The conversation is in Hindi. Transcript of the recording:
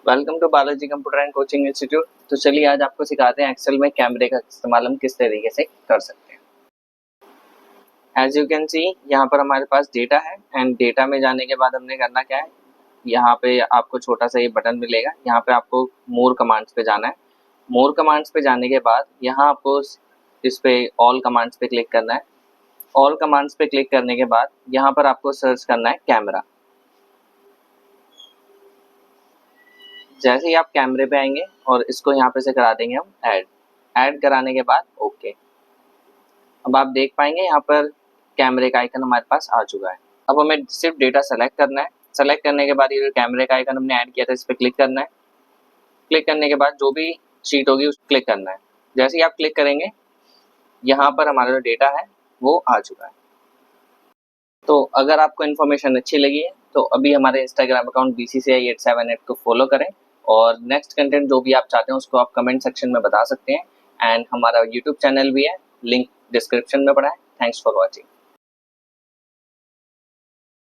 Welcome to Balaji computer and coaching institute. तो चलिए आज आपको सिखाते हैं एक्सेल में कैमरे का इस्तेमाल हम किस तरीके से कर सकते हैं। एज यू कैन सी यहाँ पर हमारे पास डेटा है एंड डेटा में जाने के बाद हमने करना क्या है, यहाँ पे आपको छोटा सा ये बटन मिलेगा, यहाँ पे आपको मोर कमांड्स पे जाना है। मोर कमांड्स पे जाने के बाद यहाँ आपको इस पे ऑल कमांड्स पे क्लिक करना है। ऑल कमांड्स पे क्लिक करने के बाद यहाँ पर आपको सर्च करना है कैमरा। जैसे ही आप कैमरे पे आएंगे और इसको यहाँ पे से करा देंगे हम ऐड कराने के बाद ओके। अब आप देख पाएंगे यहाँ पर कैमरे का आइकन हमारे पास आ चुका है। अब हमें सिर्फ डेटा सेलेक्ट करना है। सेलेक्ट करने के बाद ये जो कैमरे का आइकन हमने ऐड किया था इस पर क्लिक करना है। क्लिक करने के बाद जो भी शीट होगी उस क्लिक करना है। जैसे ही आप क्लिक करेंगे यहाँ पर हमारा जो डेटा है वो आ चुका है। तो अगर आपको इन्फॉर्मेशन अच्छी लगी है तो अभी हमारे इंस्टाग्राम अकाउंट BCCI878 को फॉलो करें और नेक्स्ट कंटेंट जो भी आप चाहते हैं उसको आप कमेंट सेक्शन में बता सकते हैं। एंड हमारा यूट्यूब चैनल भी है, लिंक डिस्क्रिप्शन में पड़ा है। Thanks for watching.